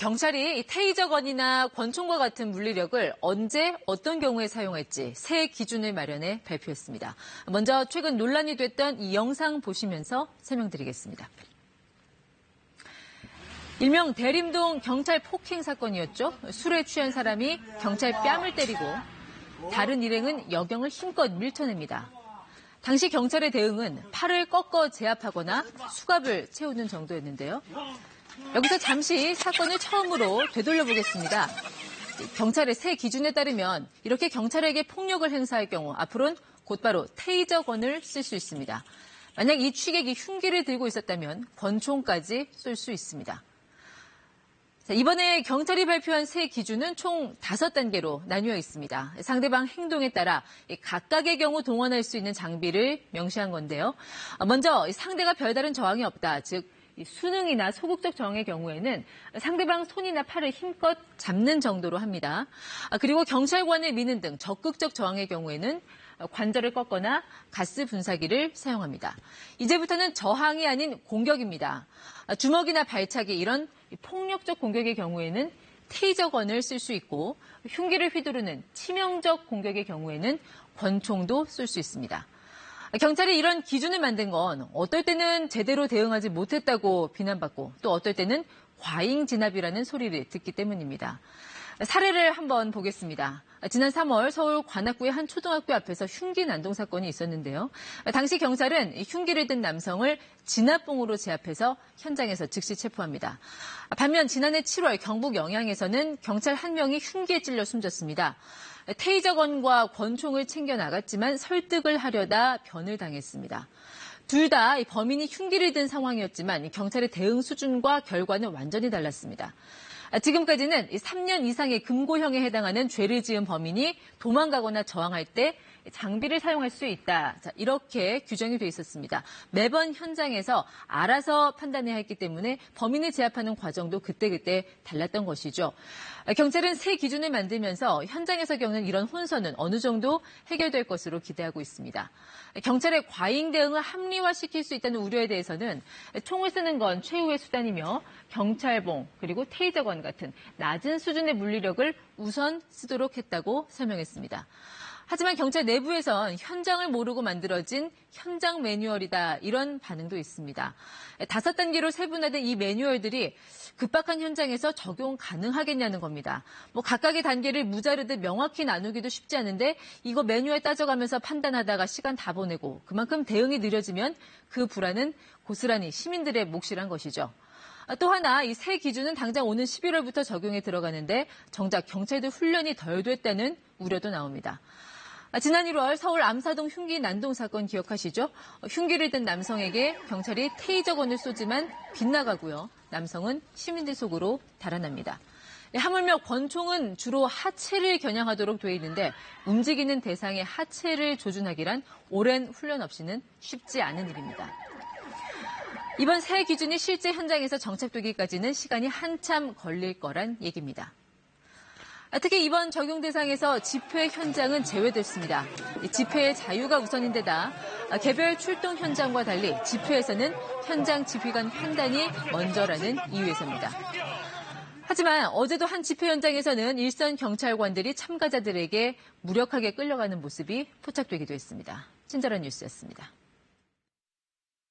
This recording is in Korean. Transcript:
경찰이 테이저건이나 권총과 같은 물리력을 언제 어떤 경우에 사용할지 새 기준을 마련해 발표했습니다. 먼저 최근 논란이 됐던 이 영상 보시면서 설명드리겠습니다. 일명 대림동 경찰 폭행 사건이었죠. 술에 취한 사람이 경찰 뺨을 때리고 다른 일행은 여경을 힘껏 밀쳐냅니다. 당시 경찰의 대응은 팔을 꺾어 제압하거나 수갑을 채우는 정도였는데요. 여기서 잠시 사건을 처음으로 되돌려보겠습니다. 경찰의 새 기준에 따르면 이렇게 경찰에게 폭력을 행사할 경우 앞으로는 곧바로 테이저건을 쓸 수 있습니다. 만약 이 취객이 흉기를 들고 있었다면 권총까지 쏠 수 있습니다. 이번에 경찰이 발표한 새 기준은 총 5단계로 나뉘어 있습니다. 상대방 행동에 따라 각각의 경우 동원할 수 있는 장비를 명시한 건데요. 먼저 상대가 별다른 저항이 없다, 즉 수능이나 소극적 저항의 경우에는 상대방 손이나 팔을 힘껏 잡는 정도로 합니다. 그리고 경찰관을 미는 등 적극적 저항의 경우에는 관절을 꺾거나 가스 분사기를 사용합니다. 이제부터는 저항이 아닌 공격입니다. 주먹이나 발차기 이런 폭력적 공격의 경우에는 테이저건을 쓸 수 있고 흉기를 휘두르는 치명적 공격의 경우에는 권총도 쏠 수 있습니다. 경찰이 이런 기준을 만든 건 어떨 때는 제대로 대응하지 못했다고 비난받고 또 어떨 때는 과잉 진압이라는 소리를 듣기 때문입니다. 사례를 한번 보겠습니다. 지난 3월 서울 관악구의 한 초등학교 앞에서 흉기 난동 사건이 있었는데요. 당시 경찰은 흉기를 든 남성을 진압봉으로 제압해서 현장에서 즉시 체포합니다. 반면 지난해 7월 경북 영양에서는 경찰 한 명이 흉기에 찔려 숨졌습니다. 테이저건과 권총을 챙겨 나갔지만 설득을 하려다 변을 당했습니다. 둘 다 범인이 흉기를 든 상황이었지만 경찰의 대응 수준과 결과는 완전히 달랐습니다. 지금까지는 3년 이상의 금고형에 해당하는 죄를 지은 범인이 도망가거나 저항할 때 장비를 사용할 수 있다. 이렇게 규정이 돼 있었습니다. 매번 현장에서 알아서 판단해야 했기 때문에 범인을 제압하는 과정도 그때그때 달랐던 것이죠. 경찰은 새 기준을 만들면서 현장에서 겪는 이런 혼선은 어느 정도 해결될 것으로 기대하고 있습니다. 경찰의 과잉 대응을 합리화시킬 수 있다는 우려에 대해서는 총을 쓰는 건 최후의 수단이며 경찰봉 그리고 테이저건 같은 낮은 수준의 물리력을 우선 쓰도록 했다고 설명했습니다. 하지만 경찰 내부에선 현장을 모르고 만들어진 현장 매뉴얼이다 이런 반응도 있습니다. 5단계로 세분화된 이 매뉴얼들이 급박한 현장에서 적용 가능하겠냐는 겁니다. 각각의 단계를 무자르듯 명확히 나누기도 쉽지 않은데 이거 매뉴얼 따져가면서 판단하다가 시간 다 보내고 그만큼 대응이 느려지면 그 불안은 고스란히 시민들의 몫이란 것이죠. 또 하나 이 새 기준은 당장 오는 11월부터 적용에 들어가는데 정작 경찰들 훈련이 덜 됐다는 우려도 나옵니다. 지난 1월 서울 암사동 흉기 난동 사건 기억하시죠? 흉기를 든 남성에게 경찰이 테이저건을 쏘지만 빗나가고요. 남성은 시민들 속으로 달아납니다. 하물며 권총은 주로 하체를 겨냥하도록 돼 있는데 움직이는 대상의 하체를 조준하기란 오랜 훈련 없이는 쉽지 않은 일입니다. 이번 새 기준이 실제 현장에서 정착되기까지는 시간이 한참 걸릴 거란 얘기입니다. 특히 이번 적용 대상에서 집회 현장은 제외됐습니다. 집회의 자유가 우선인데다 개별 출동 현장과 달리 집회에서는 현장 지휘관 판단이 먼저라는 이유에서입니다. 하지만 어제도 한 집회 현장에서는 일선 경찰관들이 참가자들에게 무력하게 끌려가는 모습이 포착되기도 했습니다. 친절한 뉴스였습니다.